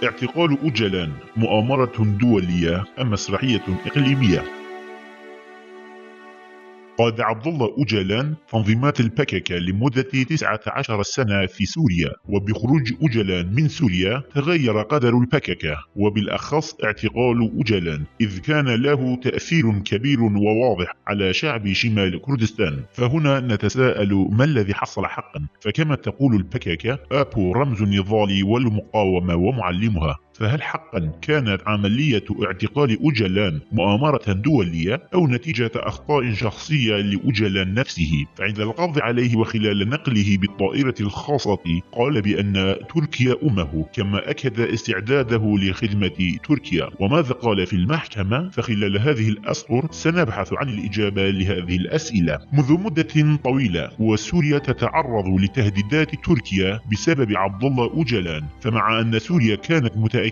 اعتقال أوجلان مؤامرة دولية أم مسرحية إقليمية؟ قاد عبد الله أوجلان تنظيمات البككة لمدة 19 سنة في سوريا، وبخروج أوجلان من سوريا تغير قدر البككة، وبالأخص اعتقال أوجلان، إذ كان له تأثير كبير وواضح على شعب شمال كردستان. فهنا نتساءل: ما الذي حصل حقا؟ فكما تقول البككة، آبو رمز النضال والمقاومة ومعلمها. فهل حقا كانت عملية اعتقال أوجلان مؤامرة دولية أو نتيجة أخطاء شخصية لأوجلان نفسه؟ فعند القبض عليه وخلال نقله بالطائرة الخاصة قال بأن تركيا أمه، كما أكد استعداده لخدمة تركيا. وماذا قال في المحكمة؟ فخلال هذه الأسطر سنبحث عن الإجابة لهذه الأسئلة. منذ مدة طويلة وسوريا تتعرض لتهديدات تركيا بسبب عبد الله أوجلان، فمع أن سوريا كانت متأكدة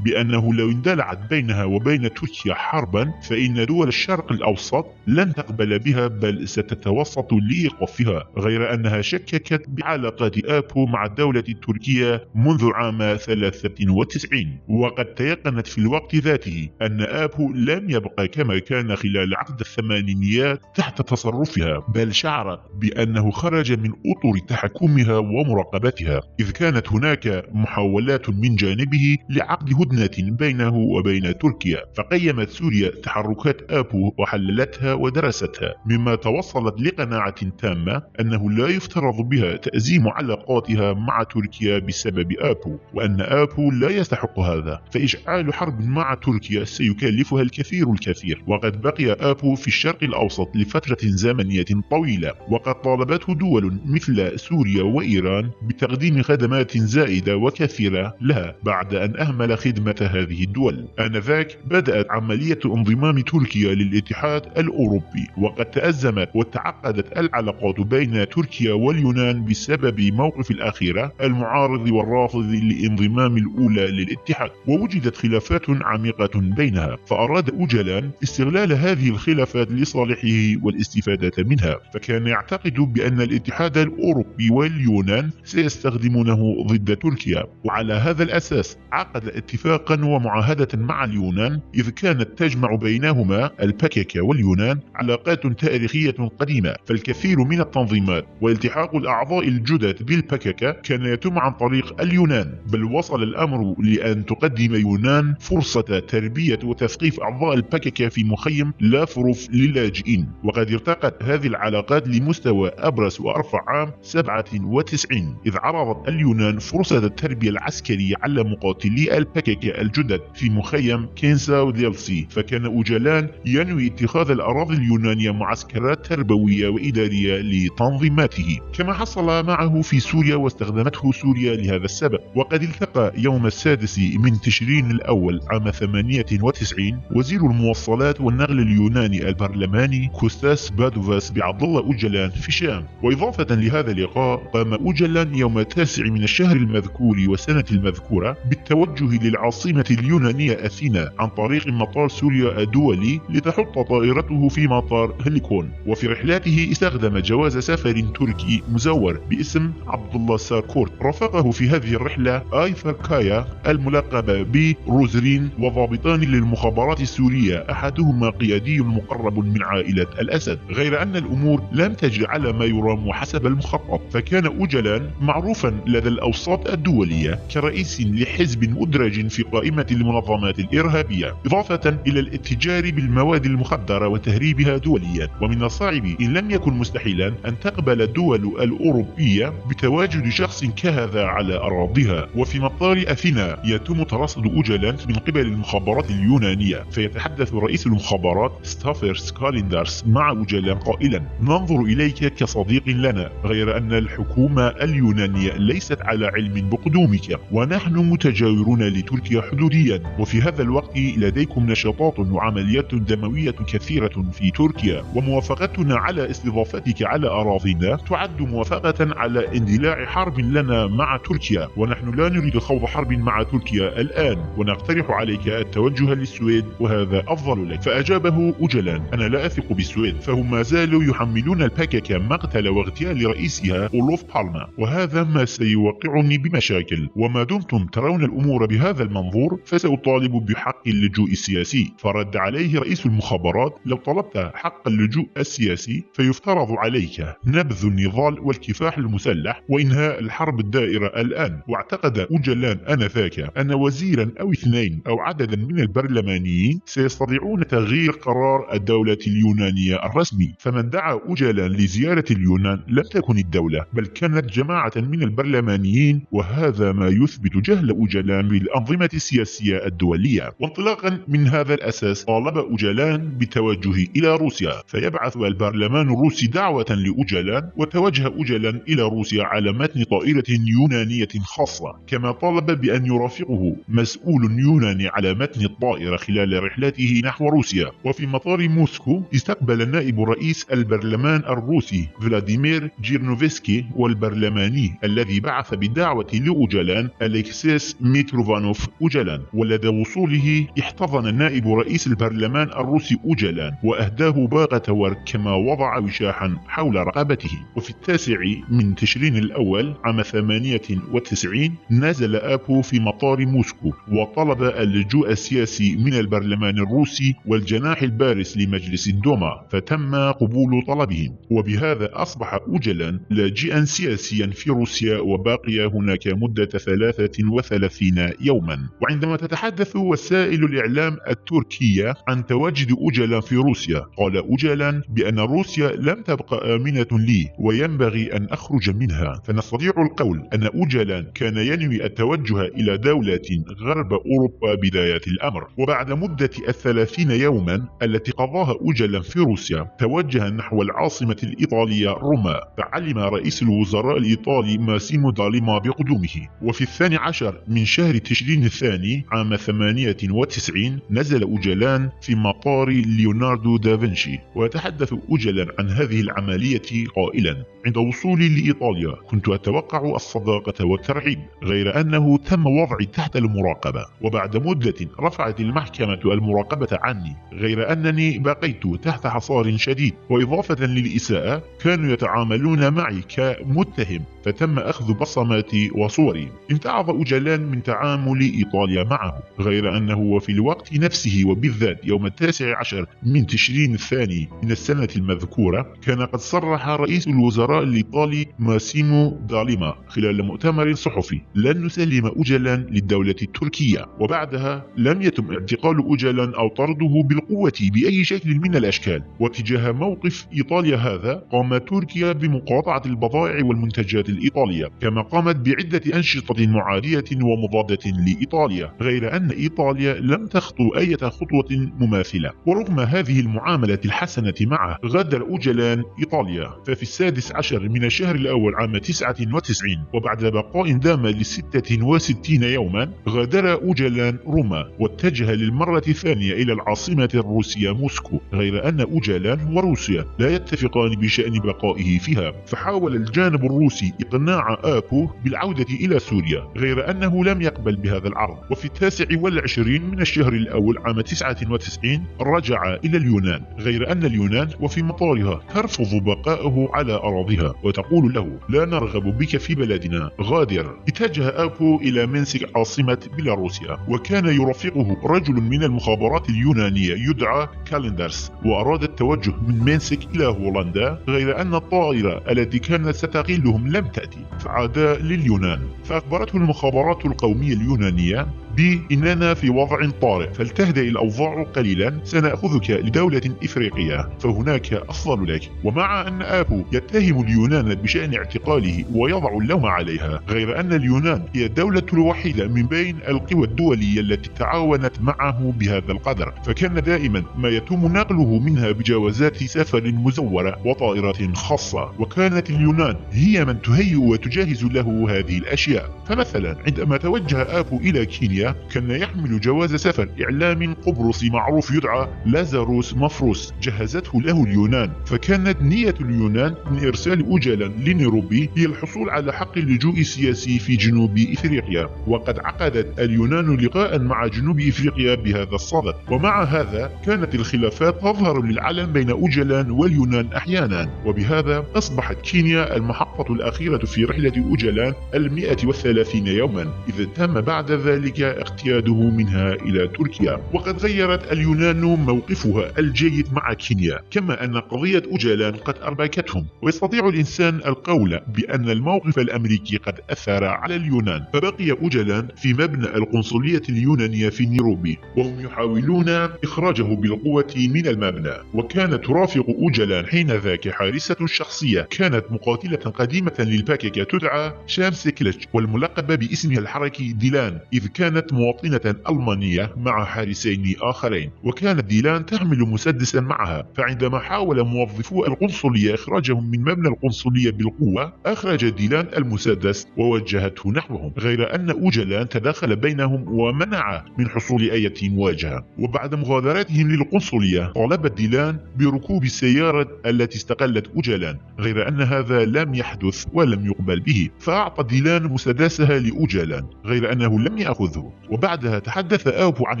بأنه لو اندلعت بينها وبين تركيا حربا فإن دول الشرق الأوسط لن تقبل بها، بل ستتوسط لإيقافها، غير أنها شككت بعلاقات آبو مع الدولة التركية منذ عام 93، وقد تيقنت في الوقت ذاته أن آبو لم يبقى كما كان خلال عقد الثمانينيات تحت تصرفها، بل شعرت بأنه خرج من أطر تحكمها ومراقبتها، إذ كانت هناك محاولات من جانبه لعقد هدنة بينه وبين تركيا. فقيمت سوريا تحركات آبو وحللتها ودرستها، مما توصلت لقناعة تامة أنه لا يفترض بها تأزيم علاقاتها مع تركيا بسبب آبو، وأن آبو لا يستحق هذا، فإشعال حرب مع تركيا سيكلفها الكثير. وقد بقي آبو في الشرق الأوسط لفترة زمنية طويلة، وقد طالبته دول مثل سوريا وإيران بتقديم خدمات زائدة وكثيرة لها بعد أن أهمل خدمة هذه الدول. آنذاك بدأت عملية انضمام تركيا للاتحاد الأوروبي، وقد تأزمت وتعقدت العلاقات بين تركيا واليونان بسبب موقف الأخيرة المعارض والرافض لانضمام الأولى للاتحاد، ووجدت خلافات عميقة بينها، فأراد أوجلان استغلال هذه الخلافات لصالحه والاستفادة منها، فكان يعتقد بأن الاتحاد الأوروبي واليونان سيستخدمونه ضد تركيا. وعلى هذا الأساس عقد اتفاقا ومعاهدة مع اليونان، إذ كانت تجمع بينهما البككة واليونان علاقات تاريخية قديمة، فالكثير من التنظيمات والتحاق الأعضاء الجدد بالبككة كان يتم عن طريق اليونان، بل وصل الأمر لأن تقدم يونان فرصة تربية وتثقيف أعضاء البككة في مخيم لافروف للاجئين. وقد ارتقت هذه العلاقات لمستوى أبرز وأرفع عام 97، إذ عرضت اليونان فرصة التربية العسكرية على مقاتلي البككة الجدد في مخيم كينسا وديلسي، فكان أوجلان ينوي اتخاذ الأراضي اليونانية معسكرات تربوية وإدارية لتنظيماته، كما حصل معه في سوريا واستخدمته سوريا لهذا السبب. وقد التقى يوم 6 من تشرين الأول عام 98 وزير الموصلات والنقل اليوناني البرلماني كوستاس بادوفاس بعبد الله أوجلان في شام. وإضافة لهذا اللقاء قام أوجلان يوم 9 من الشهر المذكور وسنة المذكورة بالتوجه للعاصمة اليونانية أثينا عن طريق مطار سوريا الدولي لتحط طائرته في مطار هليكون. وفي رحلاته استخدم جواز سفر تركي مزور باسم عبد الله ساركورت. رافقه في هذه الرحلة آيثر كايا الملقب بروزرين، وضابطان للمخابرات السورية، أحدهما قيادي مقرب من عائلة الأسد، غير أن الأمور لم تجري على ما يرام وحسب المخطط. فكان أوجلان معروفا لدى الأوساط الدولية كرئيس لحزب مدرج في قائمة المنظمات الإرهابية، إضافة إلى الاتجار بالمواد المخدرة وتهريبها دوليا. ومن الصعب إن لم يكن مستحيلا أن تقبل الدول الأوروبية بتواجد شخص كهذا على أراضيها. وفي مطار أثينا يتم ترصد أوجلان من قبل المخابرات اليونانية، فيتحدث رئيس المخابرات ستافر سكاليندرز مع أوجلان قائلا: ننظر إليك كصديق لنا، غير أن الحكومة اليونانية ليست على علم بقدومك، ونحن متجاورون لتركيا حدوديا، وفي هذا الوقت لديكم نشاطات وعمليات دموية كثيرة في تركيا، وموافقتنا على استضافتك على أراضينا تعد موافقة على اندلاع حرب لنا مع تركيا، ونحن لا نريد خوض حرب مع تركيا الآن، ونقترح عليك التوجه للسويد وهذا أفضل لك. فأجابه أوجلان: أنا لا أثق بالسويد، فهم ما زالوا يحملون البككة مقتل واغتيال رئيسها أولوف بالما، وهذا ما سيوقعني بمشاكل، وما دمتم ترون الأمور بهذا المنظور فسأطالب بحق اللجوء السياسي. فرد عليه رئيس المخابرات: لو طلبت حق اللجوء السياسي فيفترض عليك نبذ النضال والكفاح المسلح وإنهاء الحرب الدائرة الآن. واعتقد أوجلان آنذاك أن وزيرا أو اثنين أو عددا من البرلمانيين سيستطيعون تغيير قرار الدولة اليونانية الرسمي. فمن دعا أوجلان لزيارة اليونان لم تكن الدولة، بل كانت جماعة من البرلمانيين، وهذا ما يثبت جهل أوجلان بالأنظمة السياسية الدولية. وانطلاقا من هذا الأساس طالب أوجلان بالتوجه إلى روسيا، فيبعث البرلمان الروسي دعوة لأوجلان، وتوجه أوجلان إلى روسيا على متن طائرة يونانية خاصة، كما طالب بأن يرافقه مسؤول يوناني على متن الطائرة خلال رحلته نحو روسيا. وفي مطار موسكو استقبل نائب رئيس البرلمان الروسي فلاديمير جيرنوفسكي والبرلماني الذي بعث بالدعوة لأوجلان أليكسيس ميتروفانوف أوجلان، ولدى وصوله احتضن نائب رئيس البرلمان الروسي أوجلان وأهداه باقة ورد، كما وضع وشاحا حول رقبته. وفي 9 من تشرين الأول عام 98 نزل آبو في مطار موسكو وطلب اللجوء السياسي من البرلمان الروسي والجناح البارز لمجلس الدوما، فتم قبول طلبهم، وبهذا أصبح أوجلان لاجئا سياسيا في روسيا وباقي هناك مدة 33 يوما. وعندما تتحدث وسائل الإعلام التركية عن تواجد أوجلان في روسيا، قال أوجلان بأن روسيا لم تبقى آمنة لي وينبغي أن أخرج منها. فنستطيع القول أن أوجلان كان ينوي التوجه إلى دولة غرب أوروبا بداية الأمر. وبعد مدة 30 يوما التي قضاها أوجلان في روسيا توجه نحو العاصمة الإيطالية روما، فعلم رئيس الوزراء الإيطالي ماسيمو داليما بقدومه. وفي 12 من شهر تشرين الثاني عام 98 نزل أوجلان في مطار ليوناردو دافنشي. ويتحدث أوجلان عن هذه العملية قائلا: عند وصولي لإيطاليا كنت أتوقع الصداقة والترحيب، غير أنه تم وضعي تحت المراقبة، وبعد مدة رفعت المحكمة المراقبة عني، غير أنني بقيت تحت حصار شديد، وإضافة للإساءة كانوا يتعاملون معي كمتهم، فتم أخذ بصماتي وصوري. امتعض أوجلان من تعامل إيطاليا معه، غير أنه وفي الوقت نفسه وبالذات يوم 19 من تشرين الثاني من السنة المذكورة كان قد صرح رئيس الوزراء الإيطالي ماسيمو داليما خلال مؤتمر صحفي: لن نسلم أوجلان للدولة التركية. وبعدها لم يتم اعتقال أوجلان أو طرده بالقوة بأي شكل من الأشكال. واتجاه موقف إيطاليا هذا قام تركيا بمقاطعة البضائع والمنتجات الإيطالية، كما قامت بعدة أنشطة معادية ومضادة لإيطاليا، غير أن إيطاليا لم تخطو أي خطوة مماثلة. ورغم هذه المعاملة الحسنة معه غادر أوجلان إيطاليا، ففي 16 من الشهر الأول عام 99 وبعد بقاء دام ل66 يوما غادر أوجلان روما واتجه للمرة الثانية إلى العاصمة الروسية موسكو، غير أن أوجلان وروسيا لا يتفقان بشأن بقائه فيها. فحاول الجانب الروسي إقناع آبو بالعودة إلى سوريا، غير أنه لم يقبل بهذا العرض. وفي 29 من الشهر الأول عام 99 رجع إلى اليونان، غير أن اليونان وفي مطارها ترفض بقاءه على أراضيها وتقول له: لا نرغب بك في بلدنا، غادر. اتجه آبو إلى مينسك عاصمة بيلاروسيا، وكان يرافقه رجل من المخابرات اليونانية يدعى كالندرز، وأراد التوجه من مينسك إلى هولندا، غير أن الطائرة التي كانت ستغيلهم لم تأتي، فعاد لليونان. فأخبرته المخابرات القومية اليونانية بأننا في وضع طارئ، فلتهدأ الأوضاع قليلا، سنأخذك لدولة إفريقية فهناك أفضل لك. ومع أن آبو يتهم اليونان بشأن اعتقاله ويضع اللوم عليها، غير أن اليونان هي الدولة الوحيدة من بين القوى الدولية التي تعاونت معه بهذا القدر، فكان دائما ما يتم نقله منها بجوازات سفر مزورة وطائرات خاصة، وكانت اليونان هي من تهيئ وتجهز له هذه الأشياء. فمثلا عندما توجه آبو إلى كينيا الثانية كان يحمل جواز سفر إعلام قبرصي معروف يدعى لازاروس مفروس جهزته له اليونان. فكانت نية اليونان من إرسال أوجلان لنيروبي هي الحصول على حق اللجوء السياسي في جنوب إفريقيا، وقد عقدت اليونان لقاء مع جنوب إفريقيا بهذا الصدد. ومع هذا كانت الخلافات تظهر للعلم بين أوجلان واليونان أحيانا، وبهذا أصبحت كينيا المحطة الأخيرة في رحلة أوجلان 130 يوما، إذ تم بعد ذلك اقتياده منها إلى تركيا. وقد غيرت اليونان موقفها الجيد مع كينيا، كما أن قضية أوجلان قد أربكتهم، ويستطيع الإنسان القول بأن الموقف الأمريكي قد أثر على اليونان. فبقي أوجلان في مبنى القنصلية اليونانية في نيروبي، وهم يحاولون إخراجه بالقوة من المبنى. وكانت ترافق أوجلان حين ذاك حارسة شخصية كانت مقاتلة قديمة للباكيكا تدعى شامس كليتش، والملقبة باسمها الحركي ديلان، إذ كانت مواطنة ألمانية مع حارسين آخرين. وكانت ديلان تحمل مسدسا معها، فعندما حاول موظفو القنصلية إخراجهم من مبنى القنصلية بالقوة أخرج ديلان المسدس ووجهته نحوهم، غير أن أوجلان تدخل بينهم ومنع من حصول أي مواجهة. وبعد مغادرتهم للقنصلية طالبت ديلان بركوب السيارة التي استقلت أوجلان، غير أن هذا لم يحدث ولم يقبل به، فأعطى ديلان مسدسها لأوجلان غير أنه لم يأخذه. وبعدها تحدث آبو عن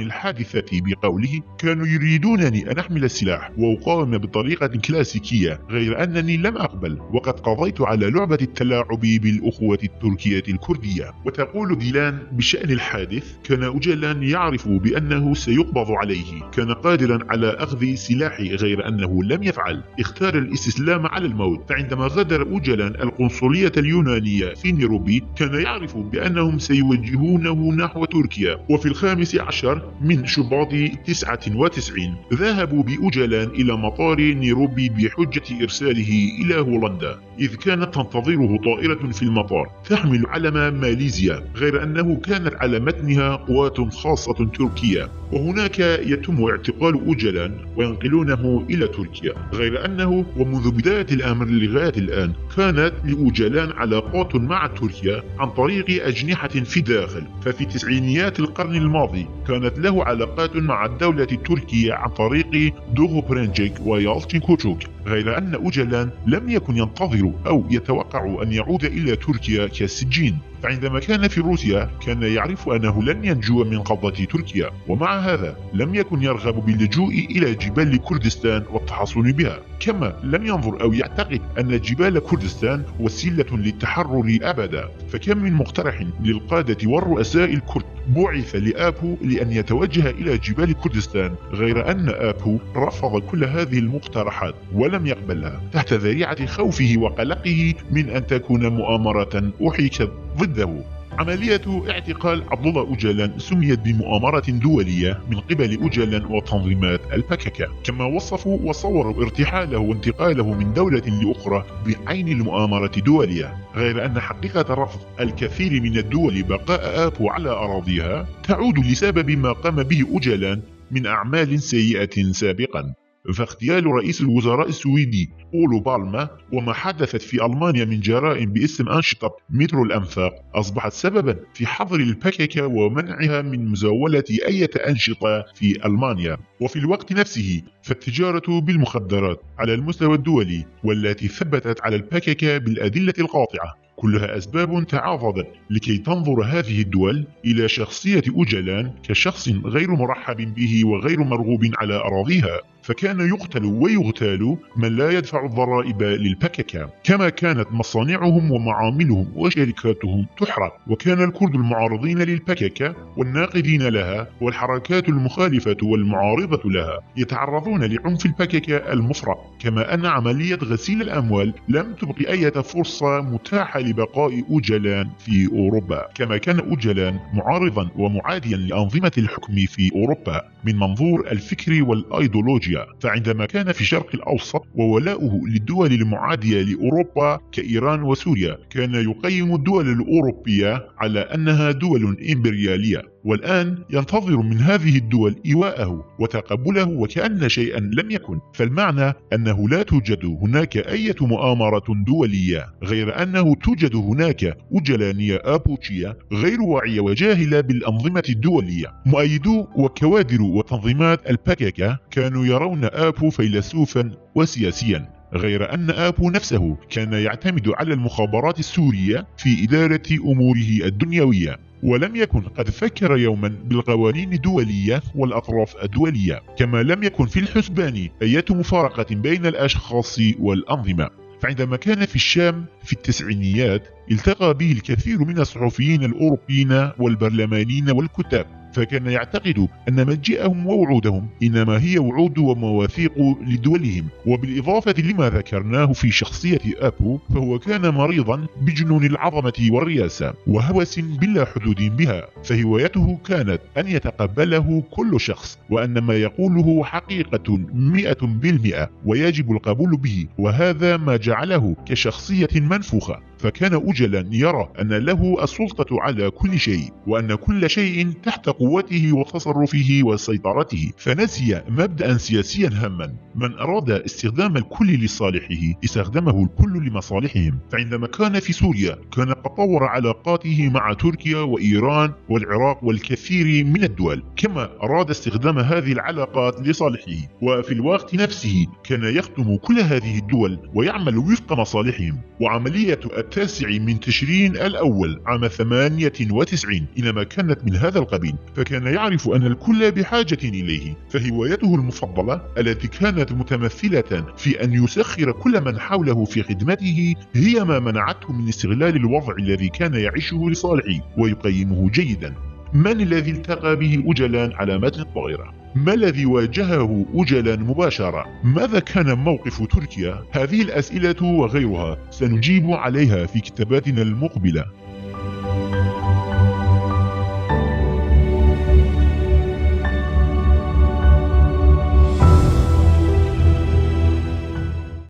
الحادثة بقوله: كانوا يريدونني أن أحمل السلاح وأقاوم بطريقة كلاسيكية، غير أنني لم أقبل، وقد قضيت على لعبة التلاعب بالأخوة التركية الكردية. وتقول ديلان بشأن الحادث: كان أوجلان يعرف بأنه سيقبض عليه، كان قادرا على أخذ سلاحي غير أنه لم يفعل، اختار الاستسلام على الموت. فعندما غادر أوجلان القنصلية اليونانية في نيروبي كان يعرف بأنهم سيوجهونه نحو تركيا. وفي 15 من شباط 99 ذهبوا بأوجلان إلى مطار نيروبي بحجة إرساله إلى هولندا، إذ كانت تنتظره طائرة في المطار تحمل علم ماليزيا، غير أنه كانت على متنها قوات خاصة تركية. وهناك يتم اعتقال أوجلان وينقلونه إلى تركيا، غير أنه ومنذ بداية الأمر لغاية الآن كانت لأوجلان علاقات مع تركيا عن طريق أجنحة في الداخل. ففي تسعينيات القرن الماضي كانت له علاقات مع الدولة التركية عن طريق دوغو برينجيك ويالتين كوتشوك، غير أن أوجلان لم يكن ينتظر أو يتوقع أن يعود إلى تركيا كسجين. فعندما كان في روسيا كان يعرف أنه لن ينجو من قبضة تركيا، ومع هذا لم يكن يرغب باللجوء إلى جبال كردستان والتحصن بها، كما لم ينظر أو يعتقد أن جبال كردستان وسيلة للتحرر أبدا. فكم من مقترح للقادة والرؤساء الكرد بعث لآبو لأن يتوجه إلى جبال كردستان، غير أن آبو رفض كل هذه المقترحات ولم يقبلها تحت ذريعة خوفه وقلقه من أن تكون مؤامرة أحيكت ضده. عملية اعتقال عبد الله أوجلان سميت بمؤامرة دولية من قبل أوجلان وتنظيمات الباكيكا، كما وصفوا وصوروا ارتحاله وانتقاله من دولة لأخرى بعين المؤامرة دولية، غير أن حقيقة رفض الكثير من الدول بقاء آبو على أراضيها تعود لسبب ما قام به أوجلان من أعمال سيئة سابقا. فاغتيال رئيس الوزراء السويدي أولو بالما وما حدثت في ألمانيا من جرائم باسم أنشطة مترو الأنفاق أصبحت سببا في حظر الباكيكا ومنعها من مزاولة أي أنشطة في ألمانيا. وفي الوقت نفسه فالتجارة بالمخدرات على المستوى الدولي والتي ثبتت على الباكيكا بالأدلة القاطعة كلها أسباب تعاضدت لكي تنظر هذه الدول إلى شخصية أوجلان كشخص غير مرحب به وغير مرغوب على أراضيها. فكان يقتل ويغتال من لا يدفع الضرائب للباكيكا، كما كانت مصانعهم ومعاملهم وشركاتهم تحرق. وكان الكرد المعارضين للباكيكا والناقدين لها والحركات المخالفة والمعارضة لها يتعرضون لعنف الباكيكا المفرط، كما أن عملية غسيل الأموال لم تبقي أي فرصة متاحة لبقاء أوجلان في أوروبا. كما كان أوجلان معارضا ومعاديا لأنظمة الحكم في أوروبا من منظور الفكر والأيديولوجيا، فعندما كان في الشرق الأوسط وولاؤه للدول المعادية لأوروبا كإيران وسوريا كان يقيم الدول الأوروبية على أنها دول إمبريالية، والآن ينتظر من هذه الدول إيواءه وتقبله وكأن شيئا لم يكن. فالمعنى أنه لا توجد هناك أي مؤامرة دولية، غير أنه توجد هناك أجلانية آبوتشية غير واعية وجاهلة بالأنظمة الدولية. مؤيدو وكوادر وتنظيمات الباكيكا كانوا يرون آبو فيلسوفا وسياسيا، غير أن آبو نفسه كان يعتمد على المخابرات السورية في إدارة أموره الدنيوية، ولم يكن قد فكر يوما بالقوانين الدولية والأطراف الدولية، كما لم يكن في الحسبان أي مفارقة بين الأشخاص والأنظمة. فعندما كان في الشام في التسعينيات التقى به الكثير من الصحفيين الأوروبيين والبرلمانيين والكتاب، فكان يعتقد أن مجيئهم ووعودهم إنما هي وعود ومواثيق لدولهم. وبالإضافة لما ذكرناه في شخصية آبو، فهو كان مريضا بجنون العظمة والرياسة وهوس بلا حدود بها، فهوايته كانت أن يتقبله كل شخص، وأن ما يقوله حقيقة 100% ويجب القبول به، وهذا ما جعله كشخصية منفوخة. فكان أجلا يرى أن له السلطة على كل شيء، وأن كل شيء تحت قوته وتصرفه وسيطرته، فنسي مبدأ سياسيا هاما: من أراد استخدام الكل لصالحه استخدمه الكل لمصالحهم. فعندما كان في سوريا كان قد طور علاقاته مع تركيا وإيران والعراق والكثير من الدول، كما أراد استخدام هذه العلاقات لصالحه، وفي الوقت نفسه كان يخدم كل هذه الدول ويعمل وفق مصالحهم. وعملية 9 تشرين الأول عام 98 إنما كانت من هذا القبيل، فكان يعرف أن الكل بحاجة إليه. فهوايته المفضلة التي كانت متمثلة في أن يسخر كل من حوله في خدمته هي ما منعته من استغلال الوضع الذي كان يعيشه لصالحه ويقيمه جيدا. من الذي التقى به أجلان على متن الطائرة؟ ما الذي واجهه أجلان مباشرة؟ ماذا كان موقف تركيا؟ هذه الأسئلة وغيرها سنجيب عليها في كتاباتنا المقبلة.